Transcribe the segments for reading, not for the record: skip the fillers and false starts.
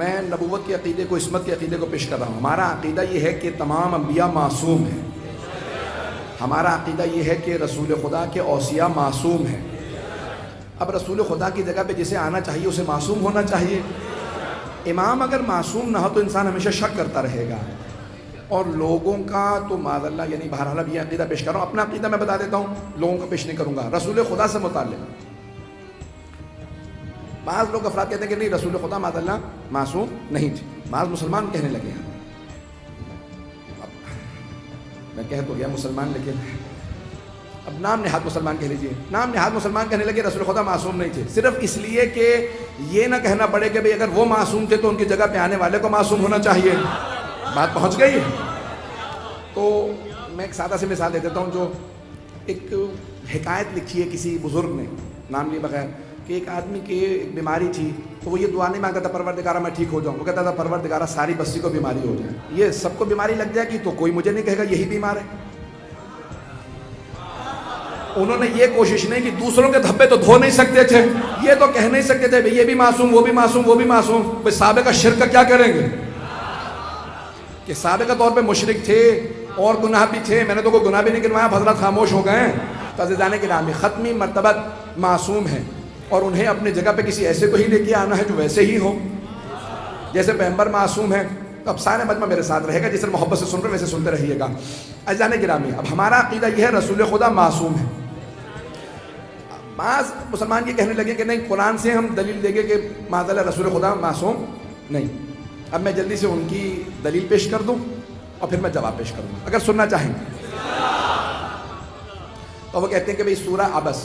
میں نبوت کے عقیدے کو، عصمت کے عقیدے کو پیش کر رہا ہوں. ہمارا عقیدہ یہ ہے کہ تمام انبیاء معصوم ہیں. ہمارا عقیدہ یہ ہے کہ رسول خدا کے اوصیاء معصوم ہیں. اب رسول خدا کی جگہ پہ جسے آنا چاہیے اسے معصوم ہونا چاہیے. امام اگر معصوم نہ ہو تو انسان ہمیشہ شک کرتا رہے گا. اور لوگوں کا تو معاذ اللہ، یعنی بہرحال اب یہ عقیدہ پیش کر رہا ہوں، اپنا عقیدہ میں بتا دیتا ہوں، لوگوں کا پیش نہیں کروں گا. رسول خدا سے متعلق بعض لوگ افراد کہتے ہیں کہ نہیں، رسول خدا معاذ اللہ معصوم نہیں تھے. بعض مسلمان کہنے لگے ہیں، میں کہہ تو گیا مسلمان، لیکن اب نام نہاد مسلمان کہہ لیجئے. نام نہاد مسلمان کہنے لگے رسول خدا معصوم نہیں تھے، صرف اس لیے کہ یہ نہ کہنا پڑے کہ بھئی اگر وہ معصوم تھے تو ان کی جگہ پہ آنے والے کو معصوم ہونا چاہیے. بات پہنچ گئی. تو میں ایک سادہ سی مثال دے دیتا ہوں. جو ایک حکایت لکھی ہے کسی بزرگ نے، نام لیے بغیر، کہ ایک آدمی کی ایک بیماری تھی تو وہ یہ دعا نہیں مانگتا تھا پروردگارہ میں ٹھیک ہو جاؤں، وہ کہتا تھا پروردگارہ ساری بستی کو بیماری ہو جائے. یہ سب کو بیماری لگ جائے گی تو کوئی مجھے نہیں کہے گا یہی بیمار ہے. انہوں نے یہ کوشش نہیں کہ دوسروں کے دھبے تو دھو نہیں سکتے تھے، یہ تو کہہ نہیں سکتے تھے یہ بھی معصوم، وہ بھی معصوم، وہ بھی معصوم. بھئی سابقہ شرک کا کیا کریں گے کہ سابقہ طور پہ مشرک تھے اور گناہ بھی تھے، میں نے تو کوئی گناہ بھی نہیں گنوایا، حضرات خاموش ہو گئے ہیں. تو عزیزان گرامی، ختمی مرتبہ معصوم ہیں اور انہیں اپنی جگہ پہ کسی ایسے کو ہی لے کے آنا ہے جو ویسے ہی ہو. جیسے پیغمبر معصوم ہے، اب سارے مجمع میرے ساتھ رہے گا، جس طرح محبت سے سن رہے ویسے سنتے رہیے گا. عزیزان گرامی، اب ہمارا عقیدہ یہ ہے رسول خدا معصوم ہے. بعض مسلمان یہ کہنے لگے کہ نہیں، قرآن سے ہم دلیل دیں گے کہ معاذ اللہ رسول خدا معصوم نہیں. اب میں جلدی سے ان کی دلیل پیش کر دوں اور پھر میں جواب پیش کروں اگر سننا چاہیں گے. تو وہ کہتے ہیں کہ بھئی سورہ عبس،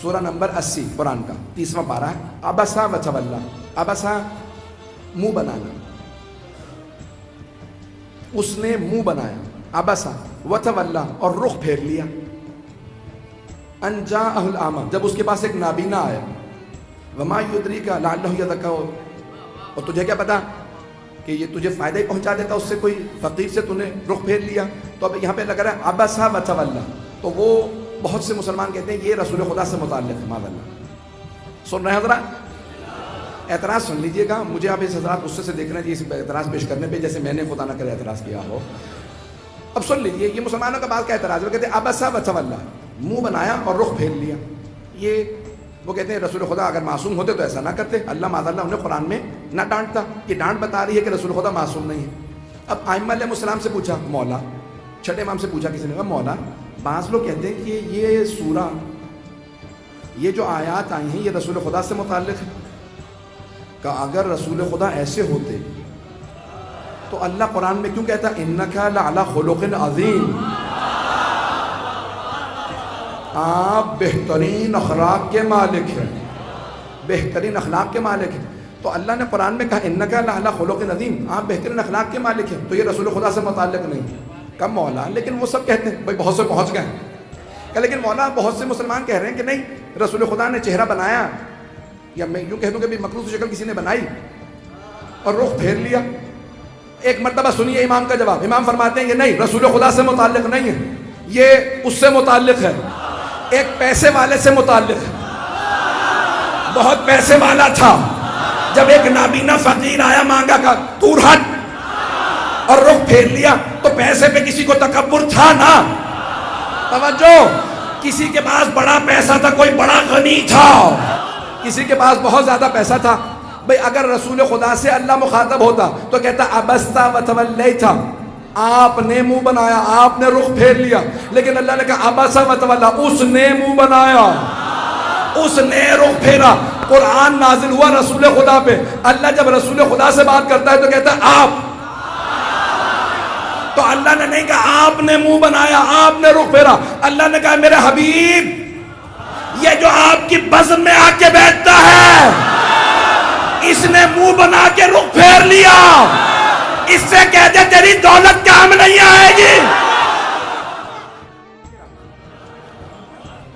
سورہ نمبر 80 قرآن کا 30واں پارہ ہے. عبسا وتولا، عبسا منہ بنانا، اس نے منہ بنایا. عبسا وتولا، اور رخ پھیر لیا. ان جاءہ الاعمی، جب اس کے پاس ایک نابینا آیا. وما یدریک لعلہ یذکر، اور تجھے کیا پتا کہ یہ تجھے فائدہ ہی پہنچا دیتا اس سے، کوئی فقیر سے تو نے رخ پھیر لیا. تو اب یہاں پہ لگ رہا ہے عبسا وتولا. تو وہ بہت سے مسلمان کہتے ہیں یہ رسول خدا سے متعلق ہے. معاذ اللہ، سن رہے ہیں حضرات؟ اعتراض سن لیجئے گا. مجھے آپ اس حضرات غصے سے دیکھ رہے ہیں اس اعتراض پیش کرنے پہ جیسے میں نے خدا نہ کرے اعتراض کیا ہو. اب سن لیجئے، یہ مسلمانوں کا بعض کا اعتراض ہے. وہ کہتے ہیں عبسا وتولا، منہ بنایا اور رخ پھیر لیا. یہ وہ کہتے ہیں رسول خدا اگر معصوم ہوتے تو ایسا نہ کرتے. اللہ معاذ اللہ انہیں قرآن میں نہ ڈانٹتا. یہ ڈانٹ بتا رہی ہے کہ رسول خدا معصوم نہیں ہے. اب ائمہ علیہ السلام سے پوچھا، مولا، چھٹے امام سے پوچھا کسی نے، کہا مولا، بعض لوگ کہتے ہیں کہ یہ سورہ، یہ جو آیات آئی ہیں یہ رسول خدا سے متعلق ہے. کہ اگر رسول خدا ایسے ہوتے تو اللہ قرآن میں کیوں کہتا انکا لعلی خلق عظیم، آپ بہترین اخلاق کے مالک ہیں، بہترین اخلاق کے مالک ہیں. تو اللہ نے قرآن میں کہا انکا لعلی خلق عظیم، آپ بہترین اخلاق کے مالک ہیں، تو یہ رسول خدا سے متعلق نہیں. کم مولا، لیکن وہ سب کہتے ہیں، بھائی بہت سے پہنچ گئے کہ لیکن مولا بہت سے مسلمان کہہ رہے ہیں کہ نہیں، رسول خدا نے چہرہ بنایا، یا میں یوں کہہ دوں کہ بھی مخلوق شکل کسی نے بنائی اور رخ پھیر لیا. ایک مرتبہ سنیے امام کا جواب. امام فرماتے ہیں یہ نہیں، رسول خدا سے متعلق نہیں ہے، یہ اس سے متعلق ہے، ایک پیسے والے سے متعلق ہے. بہت پیسے والا تھا، جب ایک نابینا فقیر آیا مانگا کا دور ہٹ اور رخ پھیر لیا، تو پیسے پہ کسی کو تکبر تھا نا. توجہ، کسی کے پاس بڑا پیسہ تھا، کوئی بڑا غنی تھا، کسی کے پاس بہت زیادہ پیسہ تھا. بھئی اگر رسول خدا سے اللہ مخاطب ہوتا تو کہتا عبستا وتولیتا، آپ نے منہ بنایا، آپ نے رخ پھیر لیا. لیکن اللہ نے کہا عبسا وتولا، اس نے منہ بنایا، اس نے رخ پھیرا. قرآن نازل ہوا رسول خدا پہ. اللہ جب رسول خدا سے بات کرتا ہے تو کہتا ہے آپ. تو اللہ نے نہیں کہا آپ نے منہ بنایا، آپ نے رخ پھیرا. اللہ نے کہا میرے حبیب، یہ جو آپ کی بزم میں آ کے بیٹھتا ہے، اس نے منہ بنا کے رخ پھیر لیا. اس سے کہہ دے تیری دولت کام نہیں آئے گی.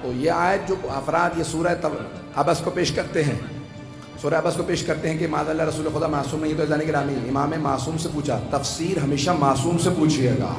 تو یہ آیت جو افراد یہ سورہ عبس کو پیش کرتے ہیں، سورہ عبس کو پیش کرتے ہیں کہ معاذ اللہ رسول خدا معصوم نہیں. تو عزیزان گرامی، امام معصوم سے پوچھا، تفسیر ہمیشہ معصوم سے پوچھئے گا.